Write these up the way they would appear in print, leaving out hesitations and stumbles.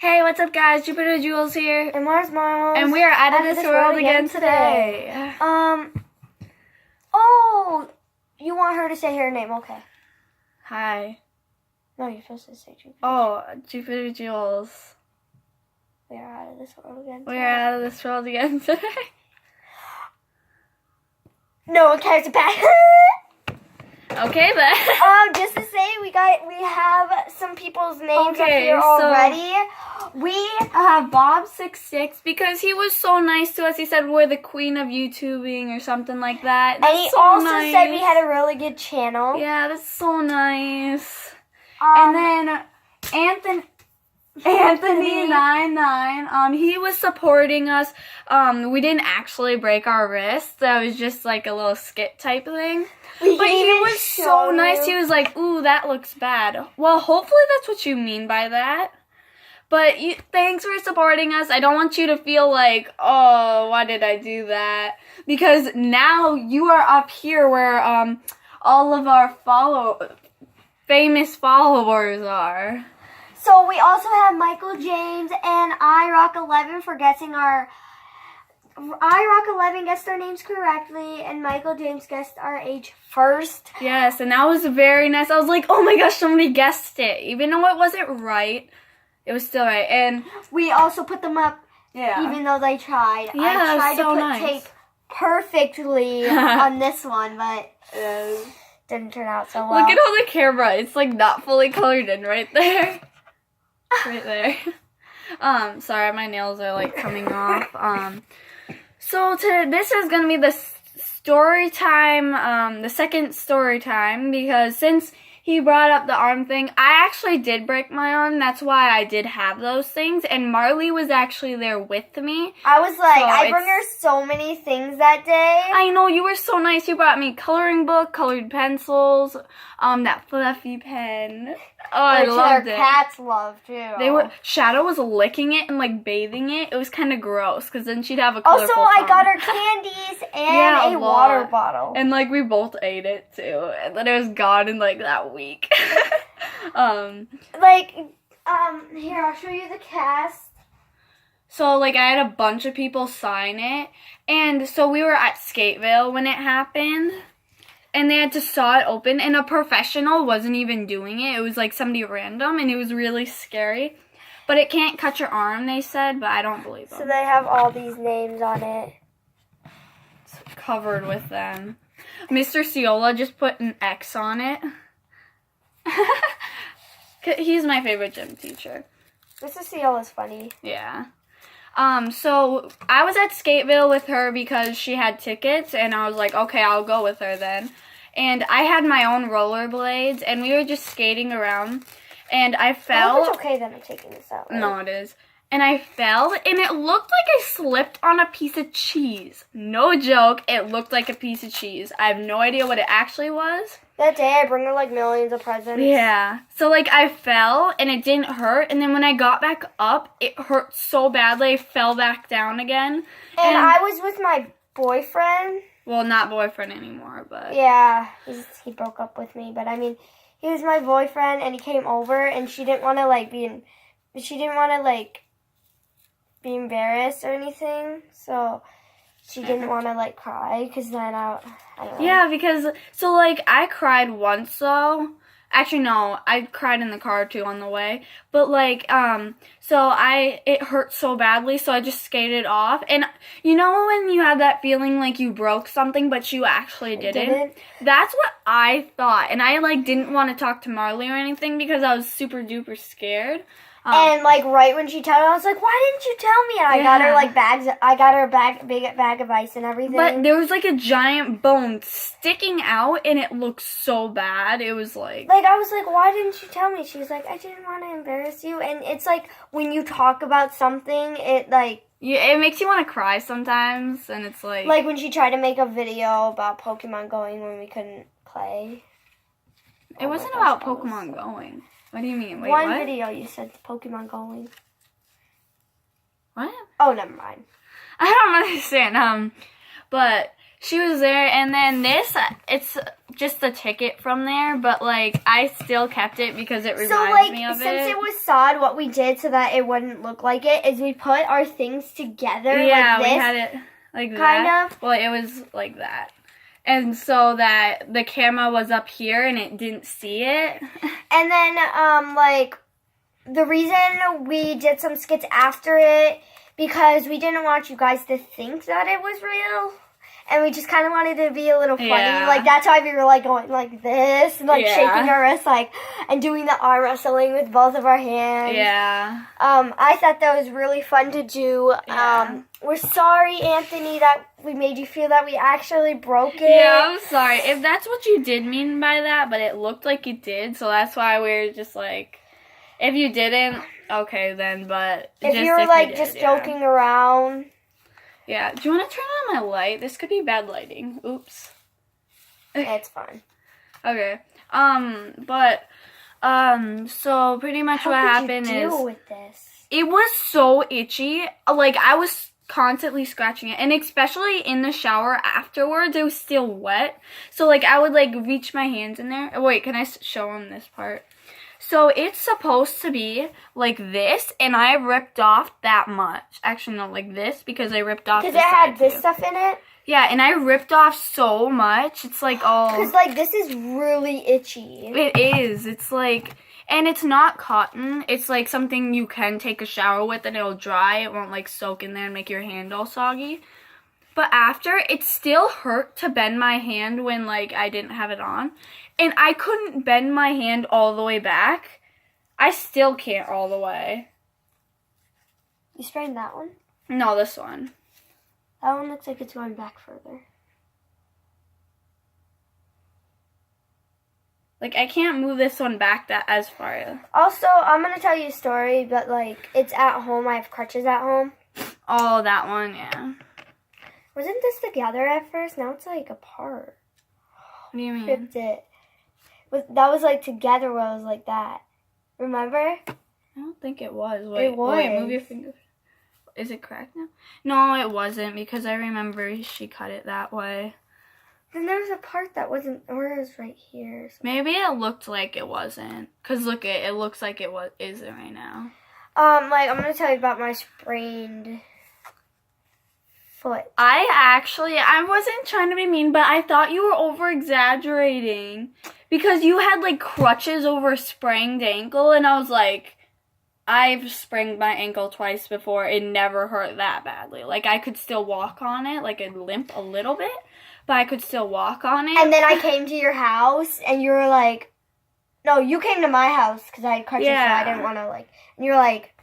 Hey, what's up, guys? Jupiter Jules here. And Mars Miles. And we are out of this world again today. Oh, you want her to say her name, okay. Hi. No, you're supposed to say Jupiter. Oh, Jupiter Jules. We are out of this world again today. We are out of this world again today. No one cares about Okay, then. Just to say, we have some people's names up here so already. We have Bob66 because he was so nice to us. He said we're the queen of YouTubing or something like that. And he so also nice. said we had a really good channel. Yeah, that's so nice. And then Anthony99, he was supporting us. We didn't actually break our wrists. That was just like a little skit type thing. But he was so nice. He was like, ooh, that looks bad. Well, hopefully that's what you mean by that. But thanks for supporting us. I don't want you to feel like, oh, why did I do that? Because now you are up here where all of our famous followers are. So we also have Michael James and iRock11 for guessing our... iRock11 guessed our names correctly, and Michael James guessed our age first. Yes, and that was very nice. I was like, oh my gosh, somebody guessed it. Even though it wasn't right, it was still right. And we also put them up, even though they tried. Yeah, I tried so to put nice. tape perfectly on this one, but didn't turn out so well. Look at all the camera. It's like not fully colored in right there. Right there. Sorry, my nails are like coming off. So this is gonna be the story time, the second story time, because since he brought up the arm thing, I actually did break my arm. That's why I did have those things, and Marley was actually there with me. I was like, I bring her so many things that day. I know, you were so nice. You brought me coloring book, colored pencils, that fluffy pen. Oh, I loved it. Cats love too. Shadow was licking it and like bathing it. It was kind of gross because then she'd have a colorful Also, I tongue. got her candies and a water bottle. And like we both ate it too. And then it was gone in like that week. Here, I'll show you the cast. So like I had a bunch of people sign it, and so we were at Skateville when it happened. And they had to saw it open, and a professional wasn't even doing it. It was like somebody random, and it was really scary. But it can't cut your arm, they said, but I don't believe them. So they have all these names on it. It's covered with them. Mr. Ciola just put an X on it. He's my favorite gym teacher. Mr. Ciola's funny. Yeah. So I was at Skateville with her because she had tickets, and I was like, okay, I'll go with her then. And I had my own rollerblades, and we were just skating around, and I fell. I hope it's okay that I'm taking this out. Right? No, it is. And I fell, and it looked like I slipped on a piece of cheese. No joke, it looked like a piece of cheese. I have no idea what it actually was. That day, I bring her, like, millions of presents. Yeah. So, like, I fell, and it didn't hurt. And then when I got back up, it hurt so badly, I fell back down again. And I was with my boyfriend. Well, not boyfriend anymore, but... Yeah, he broke up with me. But, I mean, he was my boyfriend, and he came over, and she didn't want to, like, be embarrassed or anything. So... she didn't want to, like, cry, because then I don't know. Yeah, because, so, like, I cried once, though. Actually, no, I cried in the car, too, on the way. But, like, it hurt so badly, so I just skated off. And, you know when you have that feeling like you broke something, but you actually didn't? That's what I thought. And I, like, didn't want to talk to Marley or anything because I was super duper scared. And, like, right when she told me, I was like, why didn't you tell me? And I got her, like, big bag of ice and everything. But there was, like, a giant bone sticking out, and it looked so bad. It was, like... Like, I was like, why didn't you tell me? She was like, I didn't want to embarrass you. And it's, like, when you talk about something, it, like... Yeah, it makes you want to cry sometimes, and it's, like... Like, when she tried to make a video about Pokemon Going when we couldn't play. It wasn't about Pokemon Going. What do you mean? Wait, One what? video you said Pokemon Going. What? Oh, never mind. I don't understand. But She was there, and then this, it's just the ticket from there, but, like, I still kept it because it reminds me of it. So, like, since it was sod, what we did so that it wouldn't look like it is we put our things together like this. We had it like that. Kind of. Well, it was like that. And so that the camera was up here and it didn't see it. And then, like, the reason we did some skits after it, because we didn't want you guys to think that it was real. And we just kind of wanted to be a little funny. Yeah. Like, that's why we were, like, going like this. And, like, shaking our wrists, like, and doing the arm wrestling with both of our hands. Yeah. I thought that was really fun to do. Yeah. We're sorry, Anthony, that we made you feel that we actually broke it. Yeah, I'm sorry. If that's what you did mean by that, but it looked like you did. So that's why we were just like, if you didn't, okay then. But if you were, like, just joking around. Yeah. Do you want to turn on my light? This could be bad lighting. Oops. It's fine. Okay. So pretty much what happened is with this? It was so itchy. Like, I was constantly scratching it, and especially in the shower afterwards, it was still wet. So, like, I would, like, reach my hands in there. Wait, can I show them this part? So it's supposed to be like this, and I ripped off that much. Actually, no, like this, because I ripped off. Because it had this stuff in it. Yeah, and I ripped off so much. It's like all. Because like this is really itchy. It is. It's like, and it's not cotton. It's like something you can take a shower with, and it'll dry. It won't like soak in there and make your hand all soggy. But after, it still hurt to bend my hand when like I didn't have it on. And I couldn't bend my hand all the way back. I still can't all the way. You sprained that one? No, this one. That one looks like it's going back further. Like, I can't move this one back that as far. Also, I'm going to tell you a story, but like, it's at home. I have crutches at home. Oh, that one, yeah. Wasn't this together at first? Now it's like apart. What do you mean? Ripped it. That was like together where I was like that. Remember? I don't think it was. Wait, it was. Wait, move your finger. Is it cracked now? No, it wasn't, because I remember she cut it that way. Then there was a part that wasn't, or it was right here. So. Maybe it looked like it wasn't. Because look, it looks like it isn't right now. Like, I'm going to tell you about my sprained foot. I wasn't trying to be mean, but I thought you were over-exaggerating. Because you had, like, crutches over a sprained ankle, and I was like, I've sprained my ankle twice before. It never hurt that badly. Like, I could still walk on it. Like, I'd limp a little bit, but I could still walk on it. And then I came to your house, and you were like, no, you came to my house, because I had crutches, so I didn't want to, like, and you're like,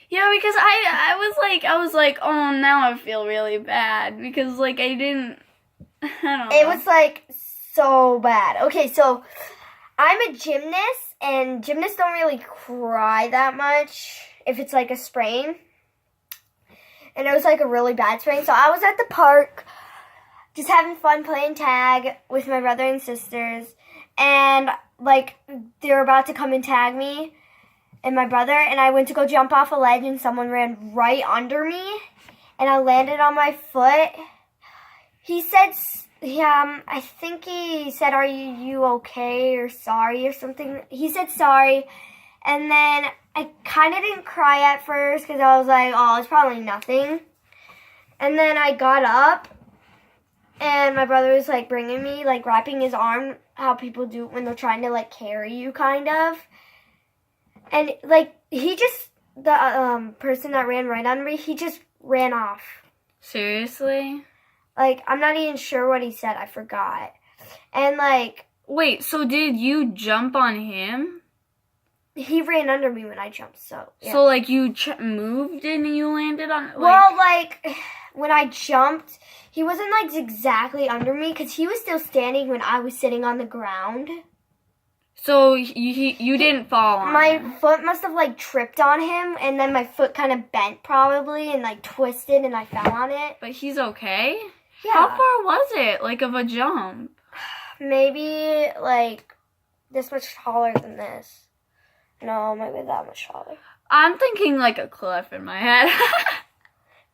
yeah, because I was like, oh, now I feel really bad, because, like, I don't know. It was, like, so bad. Okay, so I'm a gymnast, and gymnasts don't really cry that much if it's like a sprain. And it was like a really bad sprain. So I was at the park just having fun playing tag with my brother and sisters. And like they were about to come and tag me and my brother. And I went to go jump off a ledge and someone ran right under me. And I landed on my foot. He said... Yeah, I think he said, are you okay or sorry or something. He said sorry. And then I kind of didn't cry at first because I was like, oh, it's probably nothing. And then I got up and my brother was like bringing me, like wrapping his arm, how people do when they're trying to like carry you kind of. And like he just, the person that ran right under me, he just ran off. Seriously? Like, I'm not even sure what he said. I forgot. And, like... Wait, so did you jump on him? He ran under me when I jumped, so... Yeah. So, like, you moved and you landed on... Like... Well, like, when I jumped, he wasn't, like, exactly under me, because he was still standing when I was sitting on the ground. So, you didn't fall on my him? Foot must have, like, tripped on him, and then my foot kind of bent, probably, and, like, twisted, and I fell on it. But he's okay? Yeah. How far was it, like, of a jump? Maybe, like, this much taller than this. No, maybe that much taller. I'm thinking, like, a cliff in my head.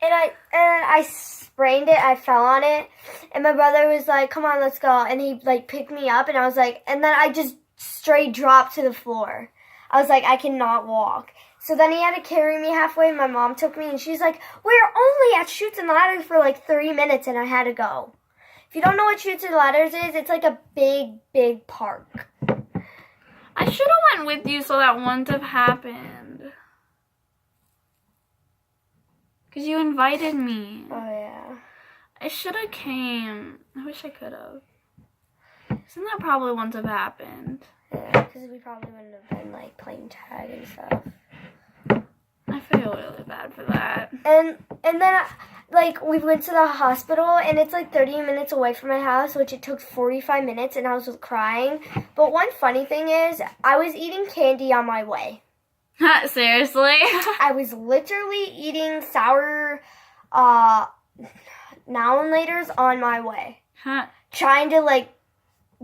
and I sprained it. I fell on it. And my brother was like, come on, let's go. And he, like, picked me up. And I was like, and then I just straight dropped to the floor. I was like, I cannot walk. So then he had to carry me halfway. My mom took me. And she's like, we're only at Chutes and Ladders for, like, 30 minutes. And I had to go. If you don't know what Chutes and Ladders is, it's like a big, big park. I should have went with you so that wouldn't have happened. Because you invited me. Oh, yeah. I should have came. I wish I could have. Isn't that probably wouldn't have happened? Yeah, because we probably wouldn't have been, like, playing tag and stuff. I feel really bad for that. And then, like, we went to the hospital, and it's, like, 30 minutes away from my house, which it took 45 minutes, and I was crying. But one funny thing is, I was eating candy on my way. Seriously? I was literally eating sour now and laters on my way. Trying to, like,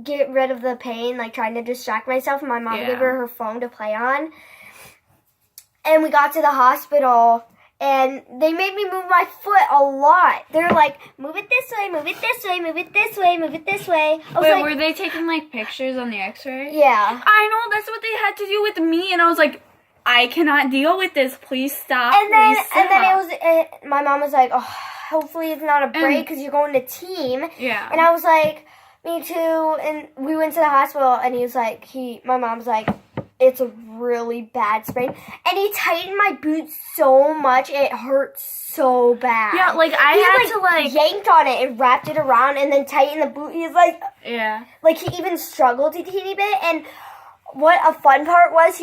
get rid of the pain, like, trying to distract myself. And my mom gave her phone to play on. And we got to the hospital, and they made me move my foot a lot. They're like, move it this way, move it this way, move it this way, move it this way. Wait, like, were they taking, like, pictures on the x-ray? Yeah. I know, that's what they had to do with me, and I was like, I cannot deal with this. Please stop. And then it was, my mom was like, oh, hopefully it's not a break because you're going to team. Yeah. And I was like, me too. And we went to the hospital, and he was like, my mom was like, it's a really bad sprain. And he tightened my boot so much, it hurt so bad. Yeah, like, I had to yanked on it and wrapped it around and then tightened the boot. He was like, yeah. Like, he even struggled a teeny bit. And what a fun part was,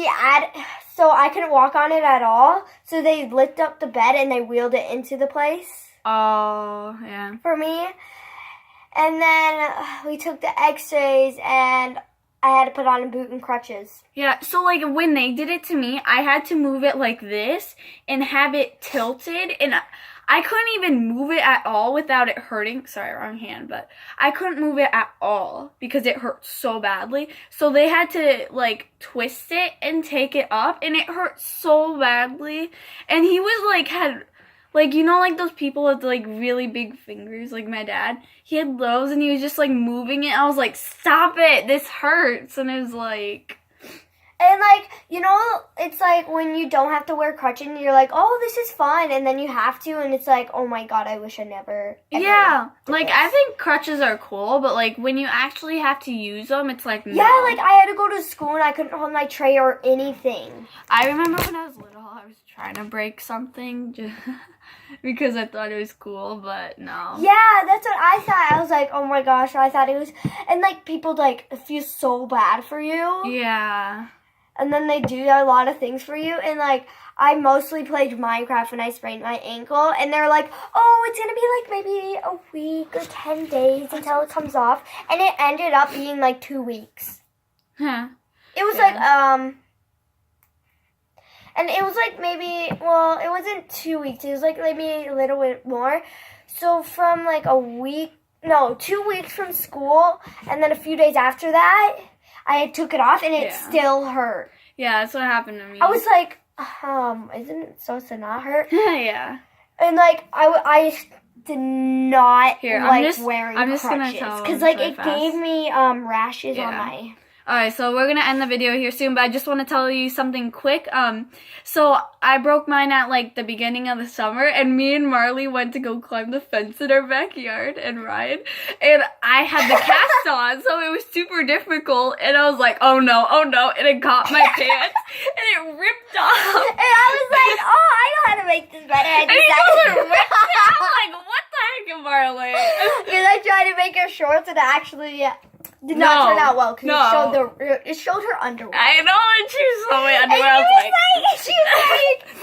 so I couldn't walk on it at all. So they lifted up the bed and they wheeled it into the place. Oh, yeah. For me. And then we took the x-rays, and I had to put on a boot and crutches. Yeah, so, like, when they did it to me, I had to move it like this and have it tilted, and I couldn't even move it at all without it hurting. Sorry, wrong hand, but I couldn't move it at all because it hurt so badly. So they had to, like, twist it and take it up, and it hurt so badly. And he was, like, like, you know, like, those people with, like, really big fingers, like my dad? He had those, and he was just, like, moving it. I was like, stop it, this hurts. And it was like... And, like, you know, it's like when you don't have to wear crutches, and you're like, oh, this is fun. And then you have to, and it's like, oh, my God, I wish I never Yeah, like, this. I think crutches are cool, but, like, when you actually have to use them, it's like, no. Yeah, like, I had to go to school, and I couldn't hold my tray or anything. I remember when I was little, I was trying to break something just because I thought it was cool, but no. Yeah, that's what I thought. I was like, oh, my gosh, I thought it was... And, like, people, like, feel so bad for you. Yeah. And then they do a lot of things for you. And, like, I mostly played Minecraft when I sprained my ankle. And they're like, oh, it's going to be, like, maybe a week or 10 days until it comes off. And it ended up being, like, 2 weeks. Huh. It was, like, and it was, like, maybe, well, it wasn't 2 weeks. It was, like, maybe a little bit more. So from, like, 2 weeks from school, and then a few days after that, I took it off, and it still hurt. Yeah, that's what happened to me. I was like, isn't it supposed to not hurt? Yeah. And, like, I did not wearing I'm just crutches. Gonna tell because, like, it gave me rashes on my... Alright, so we're gonna end the video here soon, but I just want to tell you something quick. So I broke mine at, like, the beginning of the summer, and me and Marley went to go climb the fence in our backyard and ride, and I had the cast on, so it was super difficult, and I was like, oh no, and it caught my pants, and it ripped off. And I was like, oh, I know how to make this better. And he just ripped it. I'm like, what the heck, Marley? Because I tried to make her shorts, and it actually... did not turn out well because it showed her underwear. I know, and she was so my underwear. She was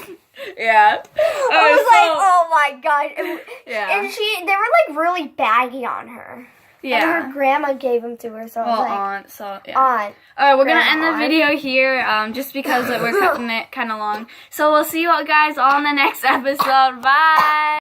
like, yeah. I was like, oh my God. And, yeah. And they were like really baggy on her. Yeah. And her grandma gave them to her, so I was like, aunt, so yeah. Aunt. Alright, we're gonna end the video here, just because we're cutting it kind of long. So we'll see you guys on the next episode. Bye.